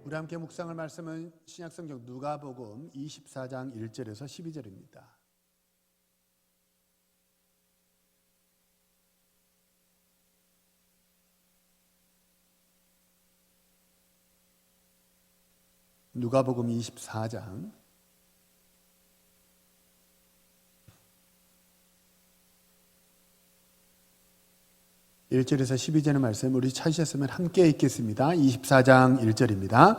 우리 함께 묵상할 말씀은 신약성경 누가복음 24장 1절에서 12절입니다. 누가복음 24장 1절에서 12절의 말씀 우리 찾으셨으면 함께 읽겠습니다. 24장 1절입니다.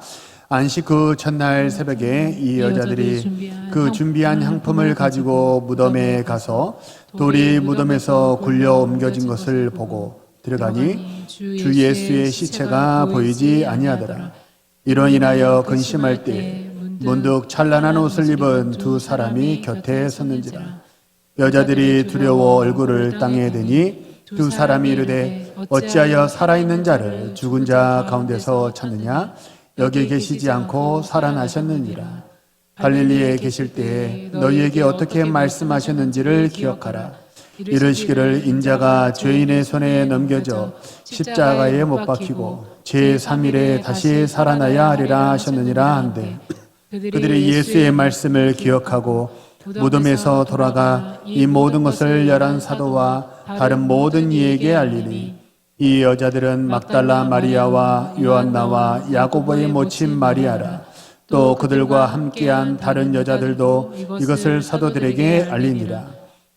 안식 그 첫날 새벽에 이 여자들이 그 준비한 향품을 가지고 무덤에 가서 돌이 무덤에서 굴려 옮겨진 것을 보고 들어가니 주 예수의 시체가 보이지 아니하더라. 이로 인하여 근심할 때 문득 찬란한 옷을 입은 두 사람이 곁에 섰는지라. 여자들이 두려워 얼굴을 땅에 대니 두 사람이 이르되 어찌하여 살아있는 자를 죽은 자 가운데서 찾느냐? 여기 계시지 않고 살아나셨느니라. 갈릴리에 계실 때에 너희에게 어떻게 말씀하셨는지를 기억하라. 이르시기를 인자가 죄인의 손에 넘겨져 십자가에 못 박히고 제3일에 다시 살아나야 하리라 하셨느니라 한데 그들이 예수의 말씀을 기억하고 무덤에서 돌아가 이 모든 것을 11사도와 다른 모든 이에게 알리니 이 여자들은 막달라 마리아와 요한나와 야고보의 모친 마리아라. 또 그들과 함께한 다른 여자들도 이것을 사도들에게 알리니라.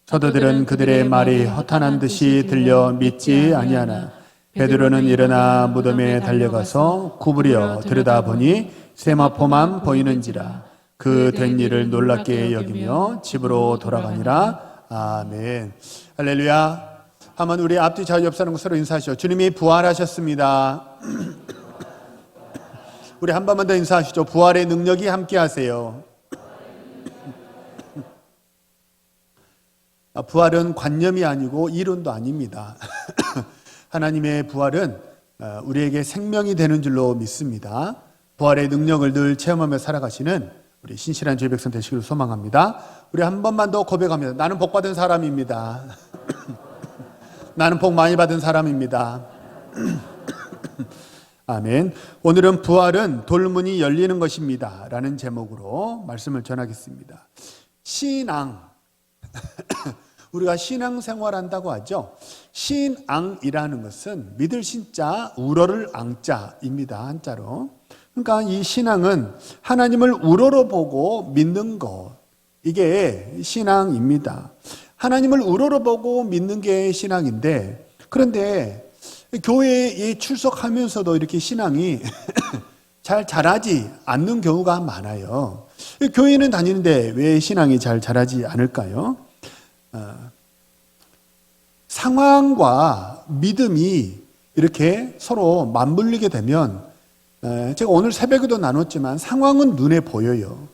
사도들은 그들의 말이 허탄한 듯이 들려 믿지 아니하나 베드로는 일어나 무덤에 달려가서 구부려 들여다보니 세마포만 보이는지라. 그 된 일을 놀랍게 여기며 집으로 돌아가니라. 아멘. 할렐루야. 한번 우리 앞뒤 좌우 옆 사람과 서로 인사하시죠. 주님이 부활하셨습니다. 우리 한 번만 더 인사하시죠. 부활의 능력이 함께 하세요. 부활은 관념이 아니고 이론도 아닙니다. 하나님의 부활은 우리에게 생명이 되는 줄로 믿습니다. 부활의 능력을 늘 체험하며 살아가시는 우리 신실한 주의 백성 되시기를 소망합니다. 우리 한 번만 더 고백합니다. 나는 복 받은 사람입니다. 나는 복 많이 받은 사람입니다. 아멘. 오늘은 부활은 돌문이 열리는 것입니다 라는 제목으로 말씀을 전하겠습니다. 신앙. 우리가 신앙생활한다고 하죠. 신앙이라는 것은 믿을 신자, 우러를 앙자입니다. 한자로. 그러니까 이 신앙은 하나님을 우러러 보고 믿는 것, 이게 신앙입니다. 하나님을 우러러 보고 믿는 게 신앙인데, 그런데 교회에 출석하면서도 이렇게 신앙이 잘 자라지 않는 경우가 많아요. 교회는 다니는데 왜 신앙이 잘 자라지 않을까요? 상황과 믿음이 이렇게 서로 맞물리게 되면, 제가 오늘 새벽에도 나눴지만 상황은 눈에 보여요.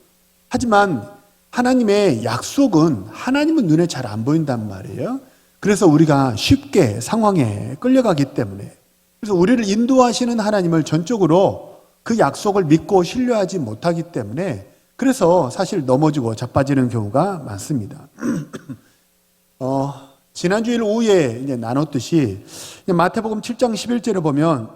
하지만 하나님의 약속은 하나님은 눈에 잘 안 보인단 말이에요. 그래서 우리가 쉽게 상황에 끌려가기 때문에, 그래서 우리를 인도하시는 하나님을 전적으로 그 약속을 믿고 신뢰하지 못하기 때문에, 그래서 사실 넘어지고 자빠지는 경우가 많습니다. 지난주일 오후에 이제 나눴듯이 마태복음 7장 11절에 보면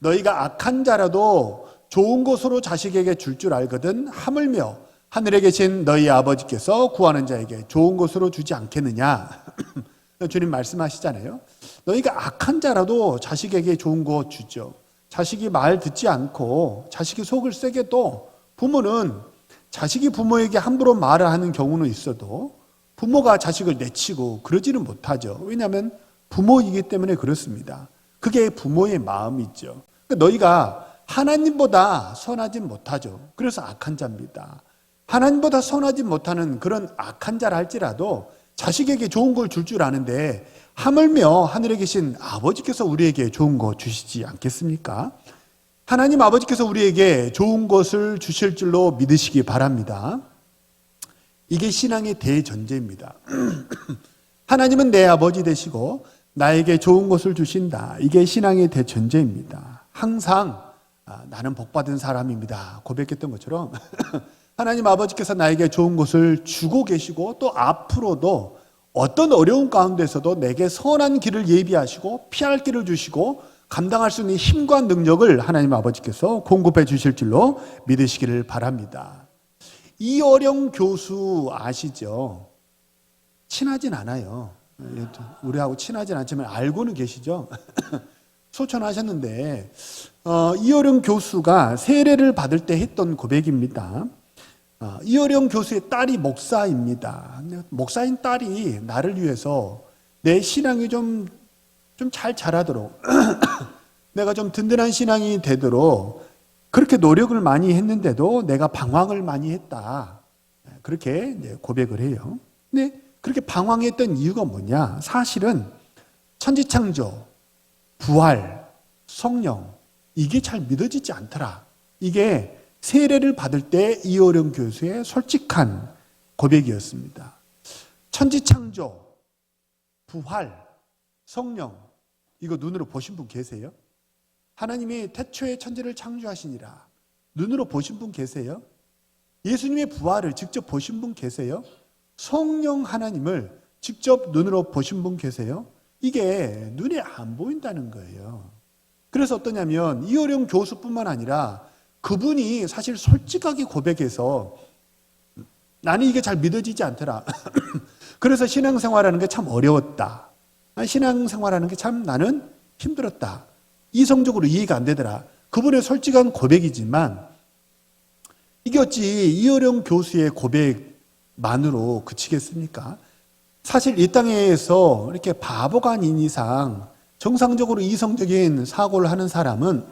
너희가 악한 자라도 좋은 것으로 자식에게 줄 알거든 하물며 하늘에 계신 너희 아버지께서 구하는 자에게 좋은 것으로 주지 않겠느냐. 주님 말씀하시잖아요. 너희가 악한 자라도 자식에게 좋은 것 주죠. 자식이 말 듣지 않고 자식이 속을 세게도 부모는 자식이 부모에게 함부로 말을 하는 경우는 있어도 부모가 자식을 내치고 그러지는 못하죠. 왜냐하면 부모이기 때문에 그렇습니다. 그게 부모의 마음이죠. 그러니까 너희가 하나님보다 선하지 못하죠. 그래서 악한 자입니다. 하나님보다 선하지 못하는 그런 악한 자라 할지라도 자식에게 좋은 걸 줄 아는데 하물며 하늘에 계신 아버지께서 우리에게 좋은 거 주시지 않겠습니까? 하나님 아버지께서 우리에게 좋은 것을 주실 줄로 믿으시기 바랍니다. 이게 신앙의 대전제입니다. 하나님은 내 아버지 되시고 나에게 좋은 것을 주신다. 이게 신앙의 대전제입니다. 항상 나는 복받은 사람입니다 고백했던 것처럼 하나님 아버지께서 나에게 좋은 것을 주고 계시고 또 앞으로도 어떤 어려운 가운데서도 내게 선한 길을 예비하시고 피할 길을 주시고 감당할 수 있는 힘과 능력을 하나님 아버지께서 공급해 주실 줄로 믿으시기를 바랍니다. 이어령 교수 아시죠? 친하진 않아요. 우리하고 친하진 않지만 알고는 계시죠? 소천하셨는데 이어령 교수가 세례를 받을 때 했던 고백입니다. 이어령 교수의 딸이 목사입니다. 목사인 딸이 나를 위해서 내 신앙이 좀 잘 자라도록 내가 좀 든든한 신앙이 되도록 그렇게 노력을 많이 했는데도 내가 방황을 많이 했다. 그렇게 고백을 해요. 근데 그렇게 방황했던 이유가 뭐냐? 사실은 천지창조, 부활, 성령 이게 잘 믿어지지 않더라. 이게 세례를 받을 때 이어령 교수의 솔직한 고백이었습니다. 천지창조, 부활, 성령 이거 눈으로 보신 분 계세요? 하나님이 태초에 천지를 창조하시니라 눈으로 보신 분 계세요? 예수님의 부활을 직접 보신 분 계세요? 성령 하나님을 직접 눈으로 보신 분 계세요? 이게 눈에 안 보인다는 거예요. 그래서 어떠냐면 이어령 교수뿐만 아니라 그분이 사실 솔직하게 고백해서 나는 이게 잘 믿어지지 않더라. 그래서 신앙생활하는 게 참 어려웠다. 신앙생활하는 게 참 나는 힘들었다. 이성적으로 이해가 안 되더라. 그분의 솔직한 고백이지만 이게 어찌 이어령 교수의 고백만으로 그치겠습니까? 사실 이 땅에서 이렇게 바보가 아닌 이상 정상적으로 이성적인 사고를 하는 사람은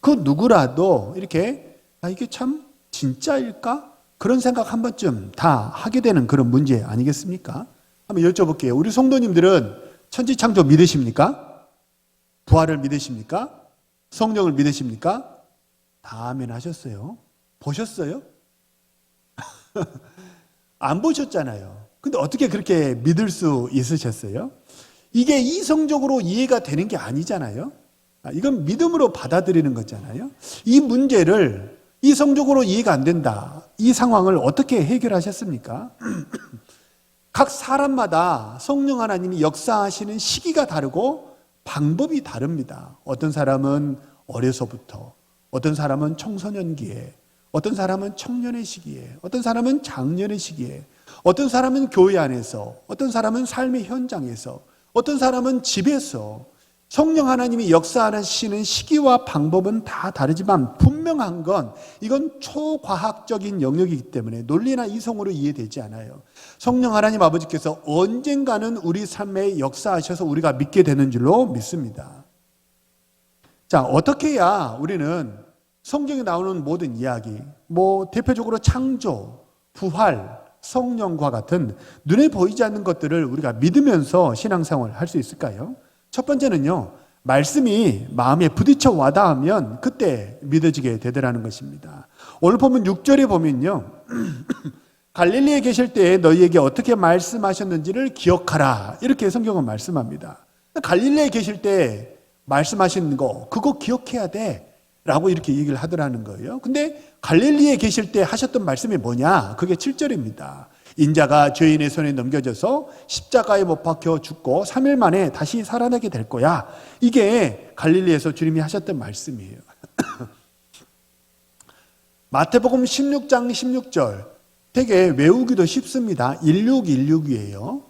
그 누구라도 이렇게 이게 참 진짜일까? 그런 생각 한 번쯤 다 하게 되는 그런 문제 아니겠습니까? 한번 여쭤볼게요. 우리 성도님들은 천지창조 믿으십니까? 부활을 믿으십니까? 성령을 믿으십니까? 다 아멘 하셨어요. 보셨어요? 안 보셨잖아요. 근데 어떻게 그렇게 믿을 수 있으셨어요? 이게 이성적으로 이해가 되는 게 아니잖아요. 이건 믿음으로 받아들이는 거잖아요. 이 문제를 이성적으로 이해가 안 된다. 이 상황을 어떻게 해결하셨습니까? 각 사람마다 성령 하나님이 역사하시는 시기가 다르고 방법이 다릅니다. 어떤 사람은 어려서부터, 어떤 사람은 청소년기에, 어떤 사람은 청년의 시기에, 어떤 사람은 장년의 시기에, 어떤 사람은 교회 안에서, 어떤 사람은 삶의 현장에서, 어떤 사람은 집에서 성령 하나님이 역사하시는 시기와 방법은 다 다르지만 분명한 건 이건 초과학적인 영역이기 때문에 논리나 이성으로 이해되지 않아요. 성령 하나님 아버지께서 언젠가는 우리 삶에 역사하셔서 우리가 믿게 되는 줄로 믿습니다. 자, 어떻게 해야 우리는 성경에 나오는 모든 이야기, 대표적으로 창조, 부활, 성령과 같은 눈에 보이지 않는 것들을 우리가 믿으면서 신앙생활을 할 수 있을까요? 첫 번째는요, 말씀이 마음에 부딪혀 와닿으면 그때 믿어지게 되더라는 것입니다. 오늘 보면 6절에 보면요, 갈릴리에 계실 때 너희에게 어떻게 말씀하셨는지를 기억하라. 이렇게 성경은 말씀합니다. 갈릴리에 계실 때 말씀하신 거, 그거 기억해야 돼. 라고 이렇게 얘기를 하더라는 거예요. 근데 갈릴리에 계실 때 하셨던 말씀이 뭐냐? 그게 7절입니다. 인자가 죄인의 손에 넘겨져서 십자가에 못 박혀 죽고 3일 만에 다시 살아나게 될 거야. 이게 갈릴리에서 주님이 하셨던 말씀이에요. 마태복음 16장 16절 되게 외우기도 쉽습니다. 1616이에요.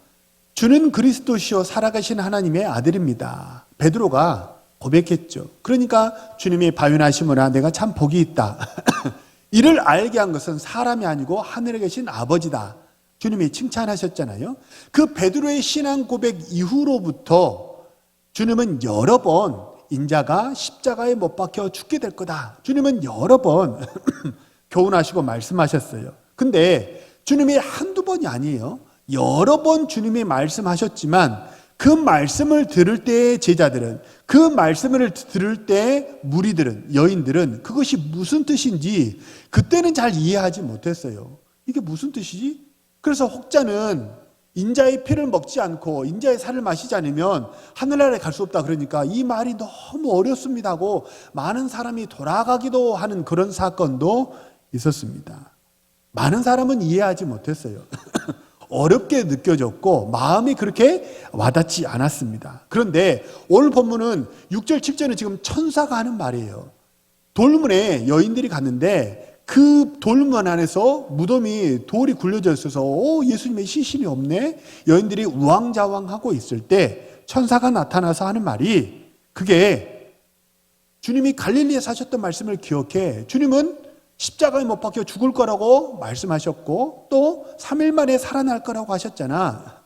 주는 그리스도시요 살아가신 하나님의 아들입니다. 베드로가 고백했죠. 그러니까 주님이 바위나시므나 내가 참 복이 있다. 이를 알게 한 것은 사람이 아니고 하늘에 계신 아버지다. 주님이 칭찬하셨잖아요. 그 베드로의 신앙 고백 이후로부터 주님은 여러 번 인자가 십자가에 못 박혀 죽게 될 거다. 주님은 여러 번 교훈하시고 말씀하셨어요. 근데 주님이 한두 번이 아니에요. 여러 번 주님이 말씀하셨지만 그 말씀을 들을 때의 제자들은, 그 말씀을 들을 때 무리들은, 여인들은 그것이 무슨 뜻인지 그때는 잘 이해하지 못했어요. 이게 무슨 뜻이지? 그래서 혹자는 인자의 피를 먹지 않고 인자의 살을 마시지 않으면 하늘나라에 갈 수 없다. 그러니까 이 말이 너무 어렵습니다 하고 많은 사람이 돌아가기도 하는 그런 사건도 있었습니다. 많은 사람은 이해하지 못했어요. 어렵게 느껴졌고 마음이 그렇게 와닿지 않았습니다. 그런데 오늘 본문은 6절 7절은 지금 천사가 하는 말이에요. 돌문에 여인들이 갔는데 그 돌문 안에서 무덤이 돌이 굴려져 있어서 예수님의 시신이 없네. 여인들이 우왕좌왕하고 있을 때 천사가 나타나서 하는 말이, 그게 주님이 갈릴리에 사셨던 말씀을 기억해. 주님은 십자가에 못 박혀 죽을 거라고 말씀하셨고 또 3일 만에 살아날 거라고 하셨잖아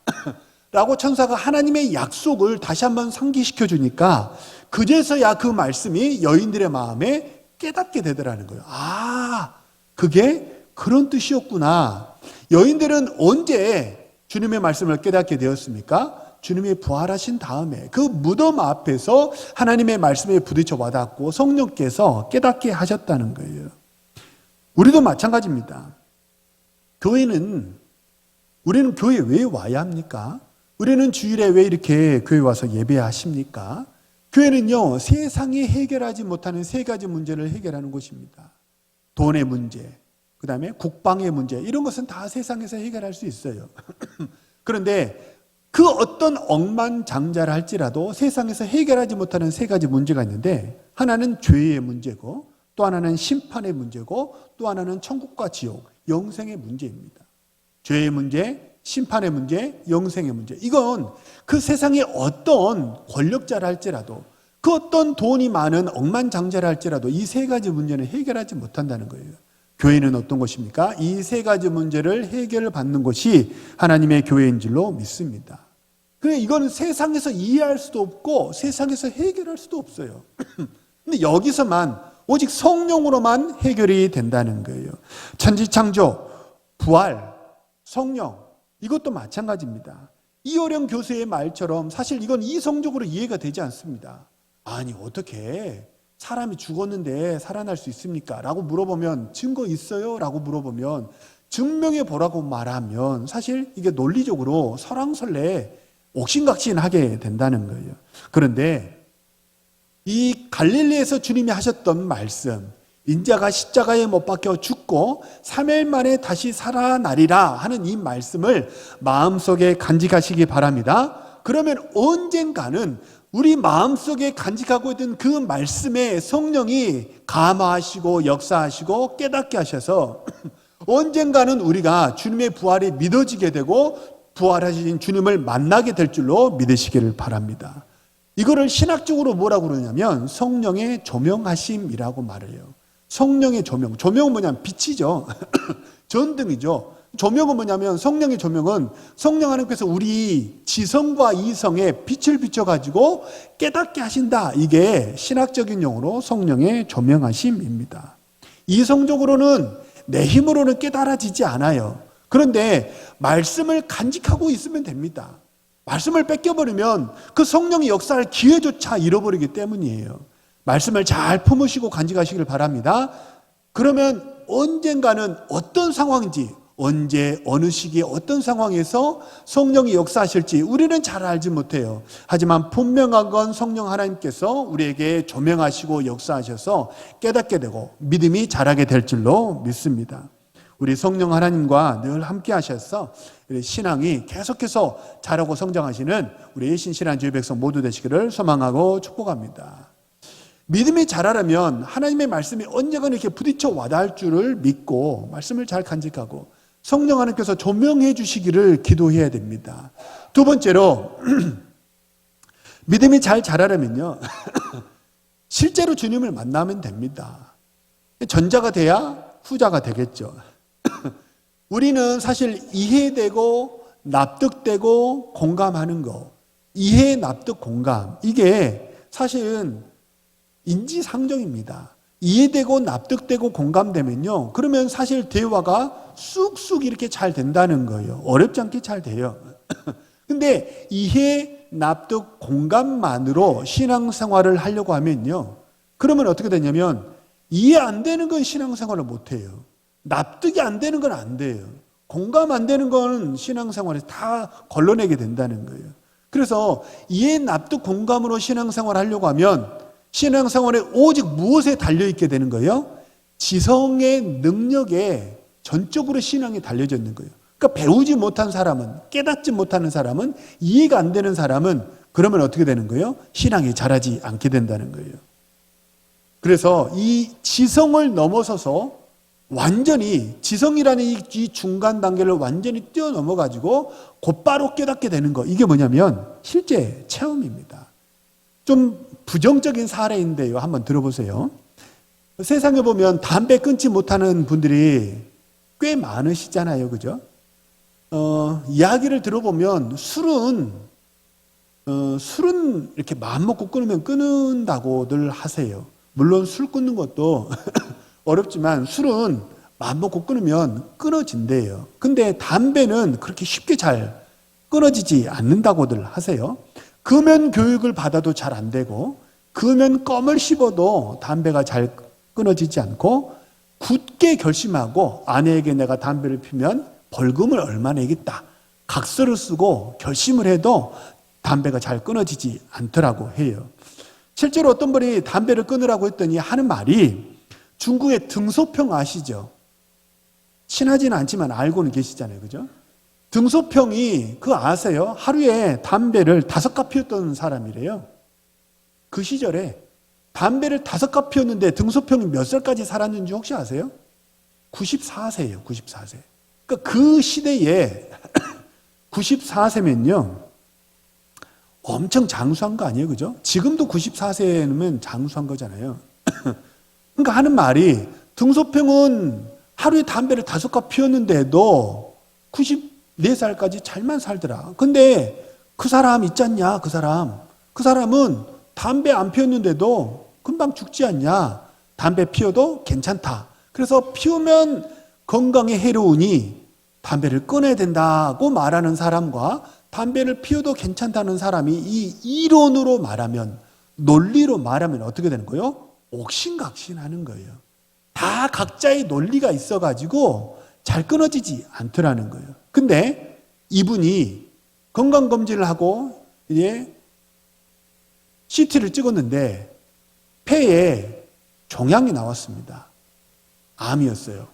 라고 천사가 하나님의 약속을 다시 한번 상기시켜 주니까 그제서야 그 말씀이 여인들의 마음에 깨닫게 되더라는 거예요. 아, 그게 그런 뜻이었구나. 여인들은 언제 주님의 말씀을 깨닫게 되었습니까? 주님이 부활하신 다음에 그 무덤 앞에서 하나님의 말씀에 부딪혀 와닿고 성령께서 깨닫게 하셨다는 거예요. 우리도 마찬가지입니다. 우리는 교회에 왜 와야 합니까? 우리는 주일에 왜 이렇게 교회 와서 예배하십니까? 교회는요, 세상이 해결하지 못하는 세 가지 문제를 해결하는 곳입니다. 돈의 문제, 그 다음에 국방의 문제, 이런 것은 다 세상에서 해결할 수 있어요. 그런데 그 어떤 억만장자를 할지라도 세상에서 해결하지 못하는 세 가지 문제가 있는데, 하나는 죄의 문제고, 또 하나는 심판의 문제고, 또 하나는 천국과 지옥, 영생의 문제입니다. 죄의 문제, 심판의 문제, 영생의 문제. 이건 그 세상에 어떤 권력자를 할지라도, 그 어떤 돈이 많은 억만장자를 할지라도 이 세 가지 문제는 해결하지 못한다는 거예요. 교회는 어떤 것입니까? 이 세 가지 문제를 해결을 받는 것이 하나님의 교회인 줄로 믿습니다. 그래, 이건 세상에서 이해할 수도 없고 세상에서 해결할 수도 없어요. 근데 여기서만 오직 성령으로만 해결이 된다는 거예요. 천지창조, 부활, 성령, 이것도 마찬가지입니다. 이호령 교수의 말처럼 사실 이건 이성적으로 이해가 되지 않습니다. 아니, 어떻게 사람이 죽었는데 살아날 수 있습니까? 라고 물어보면 증거 있어요? 라고 물어보면 증명해 보라고 말하면 사실 이게 논리적으로 설왕설래 옥신각신하게 된다는 거예요. 그런데 이 갈릴리에서 주님이 하셨던 말씀, 인자가 십자가에 못 박혀 죽고 3일 만에 다시 살아나리라 하는 이 말씀을 마음속에 간직하시기 바랍니다. 그러면 언젠가는 우리 마음속에 간직하고 있던 그 말씀에 성령이 감화하시고 역사하시고 깨닫게 하셔서 언젠가는 우리가 주님의 부활이 믿어지게 되고 부활하신 주님을 만나게 될 줄로 믿으시기를 바랍니다. 이거를 신학적으로 뭐라고 그러냐면 성령의 조명하심이라고 말을 해요. 성령의 조명. 조명은 뭐냐면 빛이죠. 전등이죠. 조명은 뭐냐면 성령의 조명은 성령 하나님께서 우리 지성과 이성에 빛을 비춰가지고 깨닫게 하신다. 이게 신학적인 용어로 성령의 조명하심입니다. 이성적으로는 내 힘으로는 깨달아지지 않아요. 그런데 말씀을 간직하고 있으면 됩니다. 말씀을 뺏겨버리면 그 성령의 역사할 기회조차 잃어버리기 때문이에요. 말씀을 잘 품으시고 간직하시길 바랍니다. 그러면 언젠가는 어떤 상황인지, 언제 어느 시기에 어떤 상황에서 성령이 역사하실지 우리는 잘 알지 못해요. 하지만 분명한 건 성령 하나님께서 우리에게 조명하시고 역사하셔서 깨닫게 되고 믿음이 자라게 될 줄로 믿습니다. 우리 성령 하나님과 늘 함께 하셔서 우리 신앙이 계속해서 자라고 성장하시는 우리 신실한 주의 백성 모두 되시기를 소망하고 축복합니다. 믿음이 자라려면 하나님의 말씀이 언젠가 이렇게 부딪혀 와닿을 줄을 믿고 말씀을 잘 간직하고 성령 하나님께서 조명해 주시기를 기도해야 됩니다. 두 번째로 믿음이 잘 자라려면요 실제로 주님을 만나면 됩니다. 전자가 돼야 후자가 되겠죠. 우리는 사실 이해되고 납득되고 공감하는 거, 이해, 납득, 공감, 이게 사실은 인지상정입니다. 이해되고 납득되고 공감되면요, 그러면 사실 대화가 쑥쑥 이렇게 잘 된다는 거예요. 어렵지 않게 잘 돼요. 근데 이해, 납득, 공감만으로 신앙생활을 하려고 하면요, 그러면 어떻게 되냐면 이해 안 되는 건 신앙생활을 못 해요. 납득이 안 되는 건 안 돼요. 공감 안 되는 건 신앙생활에서 다 걸러내게 된다는 거예요. 그래서 이해, 납득, 공감으로 신앙생활을 하려고 하면 신앙생활에 오직 무엇에 달려있게 되는 거예요? 지성의 능력에 전적으로 신앙이 달려져 있는 거예요. 그러니까 배우지 못한 사람은, 깨닫지 못하는 사람은, 이해가 안 되는 사람은 그러면 어떻게 되는 거예요? 신앙이 자라지 않게 된다는 거예요. 그래서 이 지성을 넘어서서 완전히 지성이라는 이 중간 단계를 완전히 뛰어넘어 가지고 곧바로 깨닫게 되는 거, 이게 뭐냐면 실제 체험입니다. 좀 부정적인 사례인데요, 한번 들어보세요. 세상에 보면 담배 끊지 못하는 분들이 꽤 많으시잖아요, 그죠? 이야기를 들어보면 술은 이렇게 마음 먹고 끊으면 끊는다고들 하세요. 물론 술 끊는 것도 어렵지만 술은 마음 먹고 끊으면 끊어진대요. 근데 담배는 그렇게 쉽게 잘 끊어지지 않는다고들 하세요. 금연 교육을 받아도 잘 안 되고, 금연 껌을 씹어도 담배가 잘 끊어지지 않고, 굳게 결심하고 아내에게 내가 담배를 피면 벌금을 얼마 내겠다, 각서를 쓰고 결심을 해도 담배가 잘 끊어지지 않더라고 해요. 실제로 어떤 분이 담배를 끊으라고 했더니 하는 말이, 중국의 등소평 아시죠? 친하지는 않지만 알고는 계시잖아요, 그죠? 등소평이 그거 아세요? 하루에 담배를 5갑 피웠던 사람이래요. 그 시절에 담배를 5갑 피웠는데 등소평이 몇 살까지 살았는지 혹시 아세요? 94세예요, 94세. 그러니까 그 시대에 94세면요, 엄청 장수한 거 아니에요, 그죠? 지금도 94세면 장수한 거잖아요. 그러니까 하는 말이, 등소평은 하루에 담배를 5갑 피웠는데도 94살까지 잘만 살더라. 근데 그 사람 있지 않냐, 그 사람은 담배 안 피웠는데도 금방 죽지 않냐, 담배 피워도 괜찮다. 그래서 피우면 건강에 해로우니 담배를 끊어야 된다고 말하는 사람과 담배를 피워도 괜찮다는 사람이 이 이론으로 말하면, 논리로 말하면 어떻게 되는 거예요? 옥신각신하는 거예요. 다 각자의 논리가 있어가지고 잘 끊어지지 않더라는 거예요. 근데 이분이 건강검진을 하고 이제 CT를 찍었는데 폐에 종양이 나왔습니다. 암이었어요.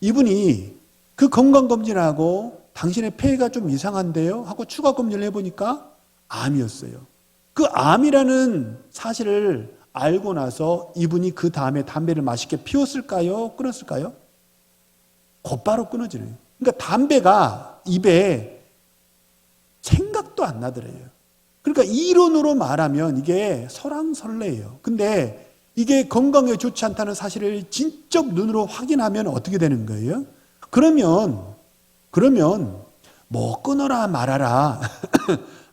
이분이 그 건강검진을 하고 당신의 폐가 좀 이상한데요 하고 추가 검진을 해보니까 암이었어요. 그 암이라는 사실을 알고 나서 이분이 그 다음에 담배를 맛있게 피웠을까요? 끊었을까요? 곧바로 끊어지네요. 그러니까 담배가 입에 생각도 안 나더래요. 그러니까 이론으로 말하면 이게 설왕설래예요. 근데 이게 건강에 좋지 않다는 사실을 진적 눈으로 확인하면 어떻게 되는 거예요? 그러면 뭐 끊어라 말아라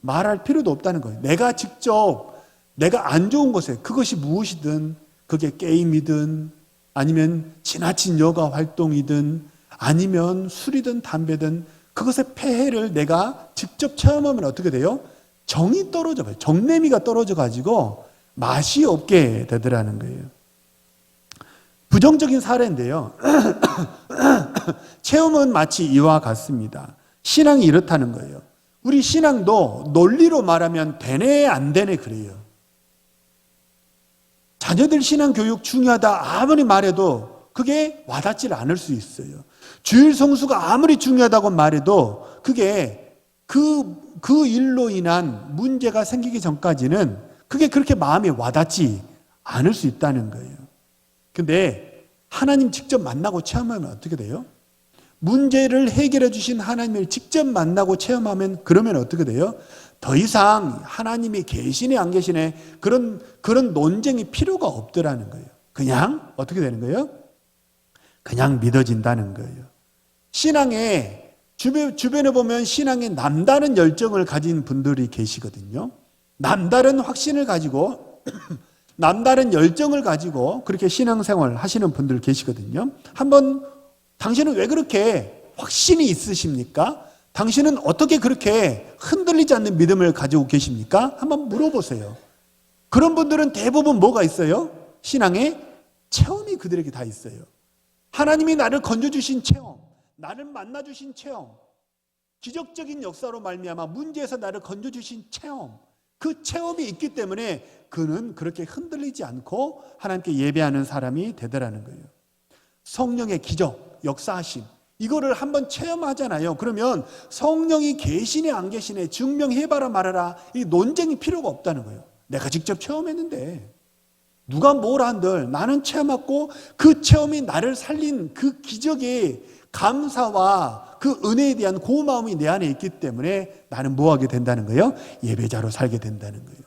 말할 필요도 없다는 거예요. 내가 직접 내가 안 좋은 것에, 그것이 무엇이든, 그게 게임이든 아니면 지나친 여가 활동이든 아니면 술이든 담배든 그것의 폐해를 내가 직접 체험하면 어떻게 돼요? 정이 떨어져요. 정내미가 떨어져 가지고 맛이 없게 되더라는 거예요. 부정적인 사례인데요. 체험은 마치 이와 같습니다. 신앙이 이렇다는 거예요. 우리 신앙도 논리로 말하면 되네 안 되네 그래요. 자녀들 신앙 교육 중요하다 아무리 말해도 그게 와닿지 않을 수 있어요. 주일 성수가 아무리 중요하다고 말해도 그게 그 일로 인한 문제가 생기기 전까지는 그게 그렇게 마음에 와닿지 않을 수 있다는 거예요. 근데 하나님 직접 만나고 체험하면 어떻게 돼요? 문제를 해결해 주신 하나님을 직접 만나고 체험하면 그러면 어떻게 돼요? 더 이상 하나님이 계시네 안 계시네 그런 논쟁이 필요가 없더라는 거예요. 그냥 어떻게 되는 거예요? 그냥 믿어진다는 거예요. 신앙에 주변에 보면 신앙에 남다른 열정을 가진 분들이 계시거든요. 남다른 확신을 가지고 남다른 열정을 가지고 그렇게 신앙생활 하시는 분들 계시거든요. 한번 당신은 왜 그렇게 확신이 있으십니까? 당신은 어떻게 그렇게 흔들리지 않는 믿음을 가지고 계십니까? 한번 물어보세요. 그런 분들은 대부분 뭐가 있어요? 신앙에 체험이 그들에게 다 있어요. 하나님이 나를 건져주신 체험, 나를 만나주신 체험, 기적적인 역사로 말미암아 문제에서 나를 건져주신 체험, 그 체험이 있기 때문에 그는 그렇게 흔들리지 않고 하나님께 예배하는 사람이 되더라는 거예요. 성령의 기적, 역사하심, 이거를 한번 체험하잖아요. 그러면 성령이 계시네 안 계시네 증명해봐라 말아라, 이 논쟁이 필요가 없다는 거예요. 내가 직접 체험했는데 누가 뭘 한들 나는 체험했고 그 체험이 나를 살린 그 기적의 감사와 그 은혜에 대한 고마움이 내 안에 있기 때문에 나는 뭐 하게 된다는 거예요? 예배자로 살게 된다는 거예요.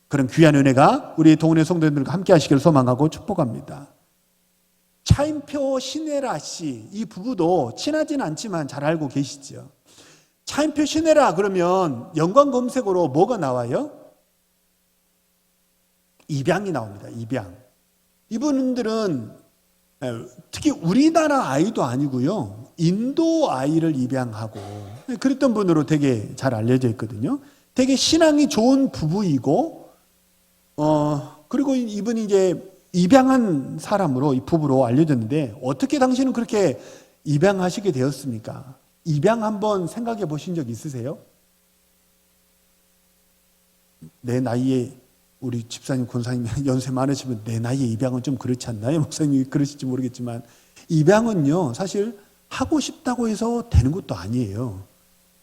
그런 귀한 은혜가 우리 동네 성도님들과 함께 하시길 소망하고 축복합니다. 차인표 신혜라 씨, 이 부부도 친하진 않지만 잘 알고 계시죠. 차인표 신혜라 그러면 연관 검색어로 뭐가 나와요? 입양이 나옵니다. 입양. 이분들은 특히 우리나라 아이도 아니고요, 인도 아이를 입양하고 그랬던 분으로 되게 잘 알려져 있거든요. 되게 신앙이 좋은 부부이고, 그리고 이분이 이제 입양한 사람으로, 이 부부로 알려졌는데, 어떻게 당신은 그렇게 입양하시게 되었습니까? 입양 한번 생각해 보신 적 있으세요? 내 나이에, 우리 집사님, 권사님 연세 많으시면 내 나이에 입양은 좀 그렇지 않나요? 목사님이 그러실지 모르겠지만, 입양은요 사실 하고 싶다고 해서 되는 것도 아니에요.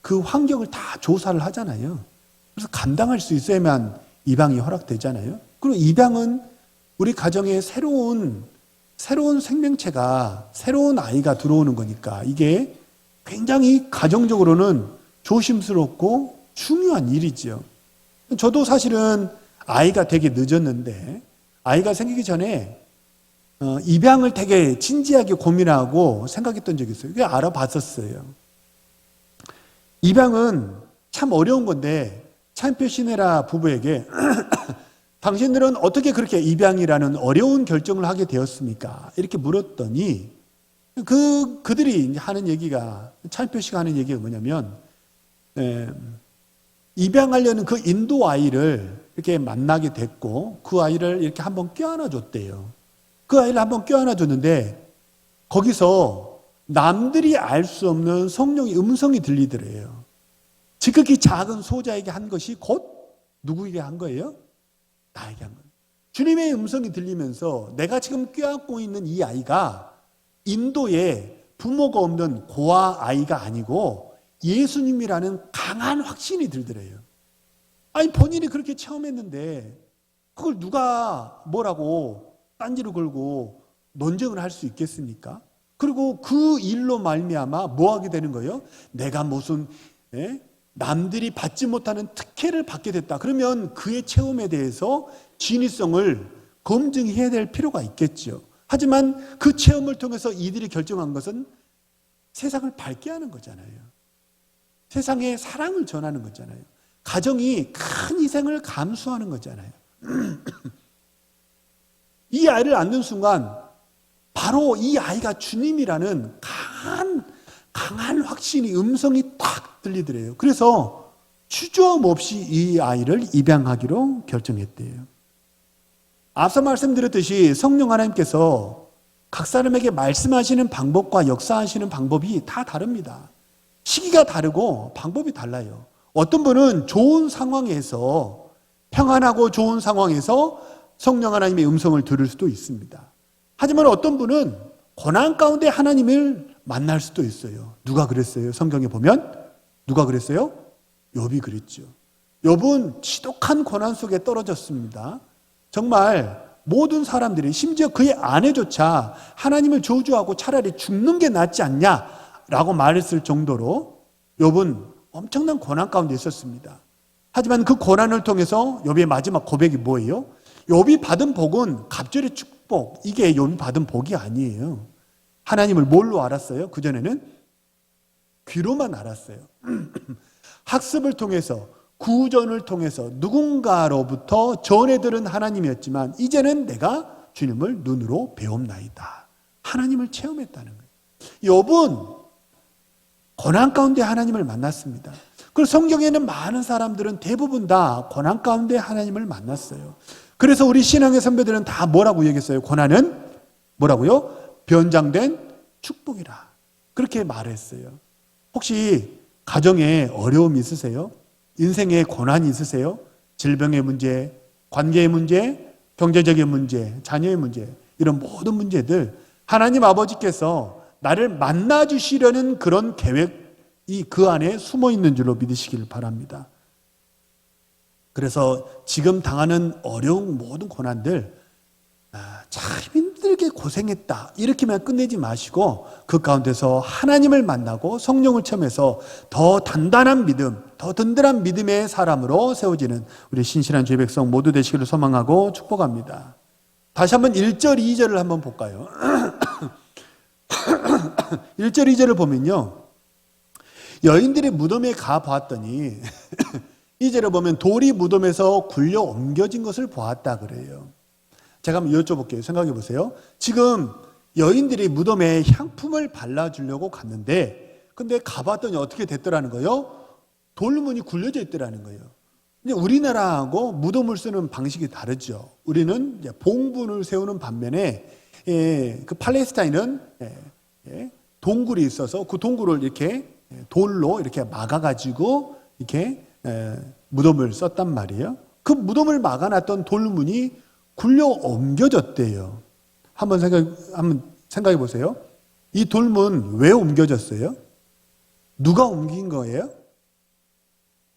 그 환경을 다 조사를 하잖아요. 그래서 감당할 수 있어야만 입양이 허락되잖아요. 그리고 입양은 우리 가정에 새로운 생명체가, 새로운 아이가 들어오는 거니까 이게 굉장히 가정적으로는 조심스럽고 중요한 일이죠. 저도 사실은 아이가 되게 늦었는데, 아이가 생기기 전에 입양을 되게 진지하게 고민하고 생각했던 적이 있어요. 그게 알아봤었어요. 입양은 참 어려운 건데, 차인표 신혜라 부부에게 당신들은 어떻게 그렇게 입양이라는 어려운 결정을 하게 되었습니까? 이렇게 물었더니 그들이 하는 얘기가, 차인표 씨가 하는 얘기가 뭐냐면, 입양하려는 그 인도 아이를 이렇게 만나게 됐고 그 아이를 이렇게 한번 껴안아 줬대요. 그 아이를 한번 껴안아 줬는데 거기서 남들이 알 수 없는 성령의 음성이 들리더래요. 지극히 작은 소자에게 한 것이 곧 누구에게 한 거예요? 나에게 한 거예요. 주님의 음성이 들리면서 내가 지금 껴안고 있는 이 아이가 인도에 부모가 없는 고아 아이가 아니고 예수님이라는 강한 확신이 들더래요. 아니, 본인이 그렇게 체험했는데 그걸 누가 뭐라고 딴지를 걸고 논쟁을 할 수 있겠습니까? 그리고 그 일로 말미암아 뭐 하게 되는 거예요? 내가 무슨 남들이 받지 못하는 특혜를 받게 됐다. 그러면 그의 체험에 대해서 진위성을 검증해야 될 필요가 있겠죠. 하지만 그 체험을 통해서 이들이 결정한 것은 세상을 밝게 하는 거잖아요. 세상에 사랑을 전하는 거잖아요. 가정이 큰 희생을 감수하는 거잖아요. 이 아이를 안는 순간 바로 이 아이가 주님이라는 강한 확신이, 음성이 딱 들리더래요. 그래서 주저함 없이 이 아이를 입양하기로 결정했대요. 앞서 말씀드렸듯이 성령 하나님께서 각 사람에게 말씀하시는 방법과 역사하시는 방법이 다 다릅니다. 시기가 다르고 방법이 달라요. 어떤 분은 좋은 상황에서, 평안하고 좋은 상황에서 성령 하나님의 음성을 들을 수도 있습니다. 하지만 어떤 분은 고난 가운데 하나님을 만날 수도 있어요. 누가 그랬어요? 성경에 보면 누가 그랬어요? 욥이 그랬죠. 욥은 지독한 고난 속에 떨어졌습니다. 정말 모든 사람들이, 심지어 그의 아내조차 하나님을 저주하고 차라리 죽는 게 낫지 않냐라고 말했을 정도로 욥은 엄청난 고난 가운데 있었습니다. 하지만 그 고난을 통해서 욥의 마지막 고백이 뭐예요? 욥이 받은 복은 갑절의 축복, 이게 욥이 받은 복이 아니에요. 하나님을 뭘로 알았어요? 그전에는 귀로만 알았어요. 학습을 통해서, 구전을 통해서 누군가로부터 전해 들은 하나님이었지만 이제는 내가 주님을 눈으로 배움나이다. 하나님을 체험했다는 거예요. 욥은 고난 가운데 하나님을 만났습니다. 그리고 성경에는 많은 사람들은 대부분 다 고난 가운데 하나님을 만났어요. 그래서 우리 신앙의 선배들은 다 뭐라고 얘기했어요? 고난은 뭐라고요? 변장된 축복이라. 그렇게 말했어요. 혹시 가정에 어려움이 있으세요? 인생에 고난이 있으세요? 질병의 문제, 관계의 문제, 경제적인 문제, 자녀의 문제, 이런 모든 문제들 하나님 아버지께서 나를 만나주시려는 그런 계획이 그 안에 숨어 있는 줄로 믿으시길 바랍니다. 그래서 지금 당하는 어려운 모든 고난들, 참 힘들게 고생했다 이렇게만 끝내지 마시고 그 가운데서 하나님을 만나고 성령을 체험해서 더 단단한 믿음, 더 든든한 믿음의 사람으로 세워지는 우리 신실한 주의 백성 모두 되시기를 소망하고 축복합니다. 다시 한번 1절, 2절을 한번 볼까요? 1절, 2절을 보면요, 여인들이 무덤에 가보았더니 2절에 보면 돌이 무덤에서 굴려 옮겨진 것을 보았다 그래요. 제가 한번 여쭤볼게요. 생각해 보세요. 지금 여인들이 무덤에 향품을 발라주려고 갔는데 근데 가봤더니 어떻게 됐더라는 거예요? 돌문이 굴려져 있더라는 거예요. 근데 우리나라하고 무덤을 쓰는 방식이 다르죠. 우리는 봉분을 세우는 반면에 그 팔레스타인은 동굴이 있어서 그 동굴을 이렇게 돌로 이렇게 막아가지고 이렇게 무덤을 썼단 말이에요. 그 무덤을 막아놨던 돌문이 굴려 옮겨졌대요. 한번 생각해 보세요. 이 돌문 왜 옮겨졌어요? 누가 옮긴 거예요?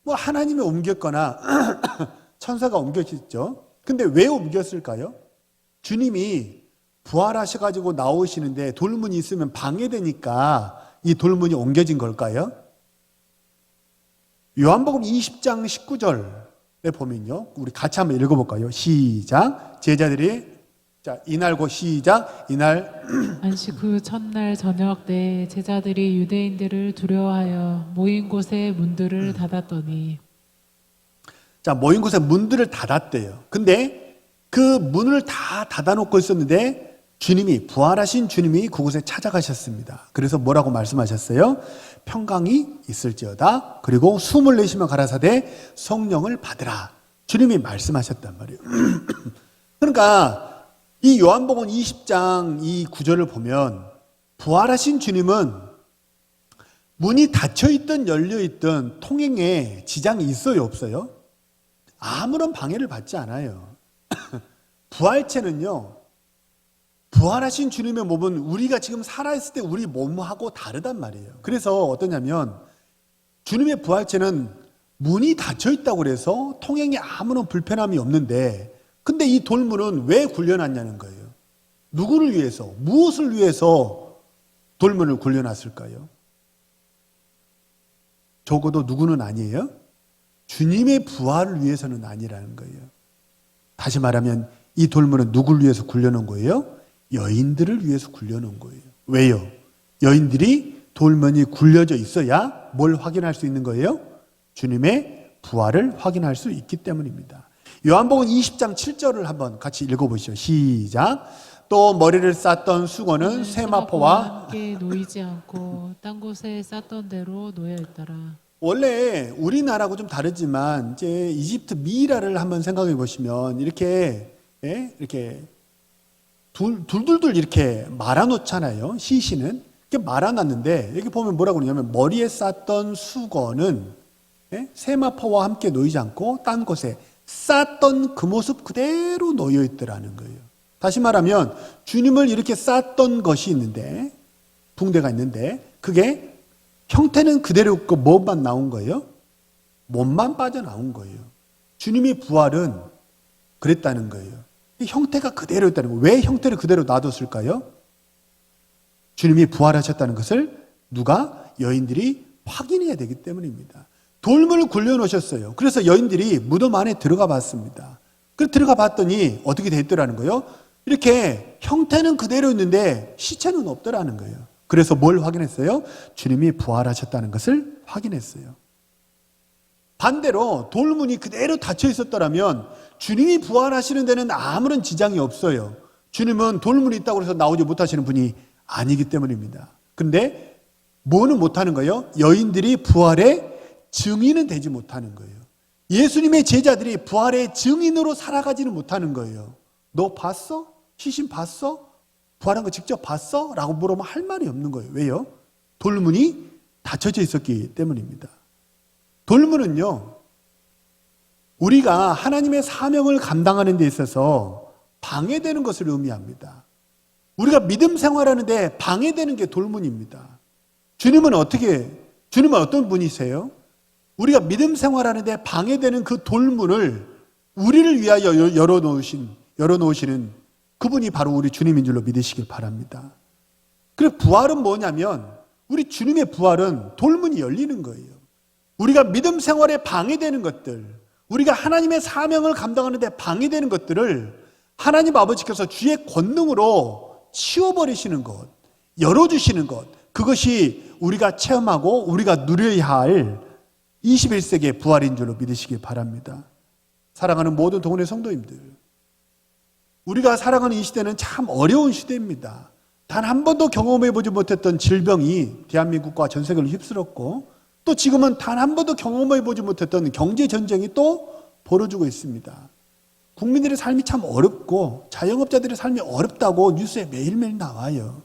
뭐 하나님이 옮겼거나 천사가 옮겼겠죠. 근데 왜 옮겼을까요? 주님이 부활하셔가지고 나오시는데 돌문이 있으면 방해되니까 이 돌문이 옮겨진 걸까요? 요한복음 20장 19절에 보면요, 우리 같이 한번 읽어볼까요? 시작. 제자들이 이날고 시작. 이날 안식 후 첫날 저녁 때 제자들이 유대인들을 두려워하여 모인 곳에 문들을 닫았더니 모인 곳에 문들을 닫았대요. 근데 그 문을 다 닫아놓고 있었는데 주님이 부활하신 주님이 그곳에 찾아가셨습니다. 그래서 뭐라고 말씀하셨어요? 평강이 있을지어다. 그리고 숨을 내쉬며 가라사대 성령을 받으라. 주님이 말씀하셨단 말이에요. 그러니까 이 요한복음 20장 이 구절을 보면 부활하신 주님은 문이 닫혀있든 열려있든 통행에 지장이 있어요, 없어요? 아무런 방해를 받지 않아요. 부활체는요, 부활하신 주님의 몸은 우리가 지금 살아있을 때 우리 몸하고 다르단 말이에요. 그래서 어떠냐면 주님의 부활체는 문이 닫혀있다고 그래서 통행에 아무런 불편함이 없는데 근데 이 돌문은 왜 굴려놨냐는 거예요. 누구를 위해서, 무엇을 위해서 돌문을 굴려놨을까요? 적어도 누구는 아니에요? 주님의 부활을 위해서는 아니라는 거예요. 다시 말하면 이 돌문은 누구를 위해서 굴려놓은 거예요? 여인들을 위해서 굴려놓은 거예요. 왜요? 여인들이 돌문이 굴려져 있어야 뭘 확인할 수 있는 거예요? 주님의 부활을 확인할 수 있기 때문입니다. 요한복음 20장 7절을 한번 같이 읽어보시죠. 시작. 또 머리를 쌌던 수건은 세마포와 함께 놓이지 않고 딴 곳에 쌌던 대로 놓여 있더라. 원래 우리나라하고 좀 다르지만 이제 이집트 미이라를 한번 생각해 보시면 이렇게 둘둘둘 이렇게 말아놓잖아요. 시신은 이렇게 말아놨는데 여기 보면 뭐라고 그러냐면 머리에 쌌던 수건은 세마포와 함께 놓이지 않고 딴 곳에 쌌던 그 모습 그대로 놓여 있더라는 거예요. 다시 말하면 주님을 이렇게 쌌던 것이 있는데 붕대가 있는데 그게 형태는 그대로 있고 뭐만 나온 거예요? 몸만 빠져나온 거예요. 주님의 부활은 그랬다는 거예요. 형태가 그대로 있다는 거예요. 왜 형태를 그대로 놔뒀을까요? 주님이 부활하셨다는 것을 누가? 여인들이 확인해야 되기 때문입니다. 돌문을 굴려놓으셨어요. 그래서 여인들이 무덤 안에 들어가 봤습니다. 그래서 들어가 봤더니 어떻게 돼 있더라는 거예요? 이렇게 형태는 그대로 있는데 시체는 없더라는 거예요. 그래서 뭘 확인했어요? 주님이 부활하셨다는 것을 확인했어요. 반대로 돌문이 그대로 닫혀 있었더라면 주님이 부활하시는 데는 아무런 지장이 없어요. 주님은 돌문이 있다고 해서 나오지 못하시는 분이 아니기 때문입니다. 그런데 뭐는 못하는 거예요? 여인들이 부활의 증인은 되지 못하는 거예요. 예수님의 제자들이 부활의 증인으로 살아가지는 못하는 거예요. 너 봤어? 시신 봤어? 부활한 거 직접 봤어? 라고 물어보면 할 말이 없는 거예요. 왜요? 돌문이 닫혀져 있었기 때문입니다. 돌문은요, 우리가 하나님의 사명을 감당하는 데 있어서 방해되는 것을 의미합니다. 우리가 믿음 생활하는데 방해되는 게 돌문입니다. 주님은 어떤 분이세요? 우리가 믿음 생활하는데 방해되는 그 돌문을 우리를 위하여 열어놓으시는 그분이 바로 우리 주님인 줄로 믿으시길 바랍니다. 그리고 부활은 뭐냐면 우리 주님의 부활은 돌문이 열리는 거예요. 우리가 믿음 생활에 방해되는 것들, 우리가 하나님의 사명을 감당하는데 방해되는 것들을 하나님 아버지께서 주의 권능으로 치워버리시는 것, 열어주시는 것, 그것이 우리가 체험하고 우리가 누려야 할 21세기의 부활인 줄로 믿으시길 바랍니다. 사랑하는 모든 동원의 성도님들, 우리가 살아가는 이 시대는 참 어려운 시대입니다. 단 한 번도 경험해보지 못했던 질병이 대한민국과 전 세계를 휩쓸었고, 또 지금은 단 한 번도 경험해보지 못했던 경제전쟁이 또 벌어지고 있습니다. 국민들의 삶이 참 어렵고 자영업자들의 삶이 어렵다고 뉴스에 매일매일 나와요.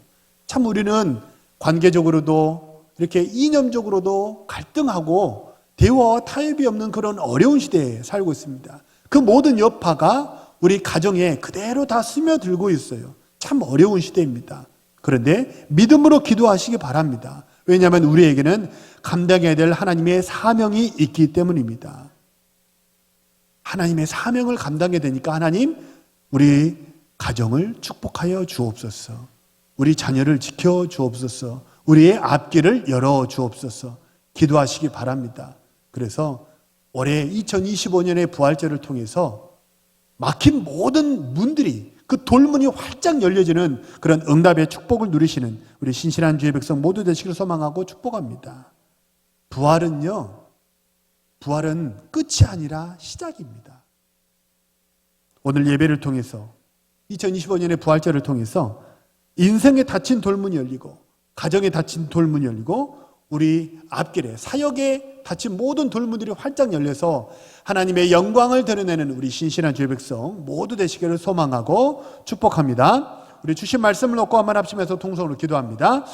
참 우리는 관계적으로도 이렇게 이념적으로도 갈등하고 대화와 타협이 없는 그런 어려운 시대에 살고 있습니다. 그 모든 여파가 우리 가정에 그대로 다 스며들고 있어요. 참 어려운 시대입니다. 그런데 믿음으로 기도하시기 바랍니다. 왜냐하면 우리에게는 감당해야 될 하나님의 사명이 있기 때문입니다. 하나님의 사명을 감당해야 되니까 하나님, 우리 가정을 축복하여 주옵소서. 우리 자녀를 지켜 주옵소서. 우리의 앞길을 열어 주옵소서. 기도하시기 바랍니다. 그래서 올해 2025년의 부활절을 통해서 막힌 모든 문들이, 그 돌문이 활짝 열려지는 그런 응답의 축복을 누리시는 우리 신실한 주의 백성 모두 되시기를 소망하고 축복합니다. 부활은 끝이 아니라 시작입니다. 오늘 예배를 통해서 2025년의 부활절을 통해서 인생에 닫힌 돌문이 열리고, 가정에 닫힌 돌문이 열리고, 우리 앞길에 사역에 닫힌 모든 돌문들이 활짝 열려서 하나님의 영광을 드러내는 우리 신실한 주의 백성 모두 되시기를 소망하고 축복합니다. 우리 주신 말씀을 놓고 한번 합심해서 통성으로 기도합니다.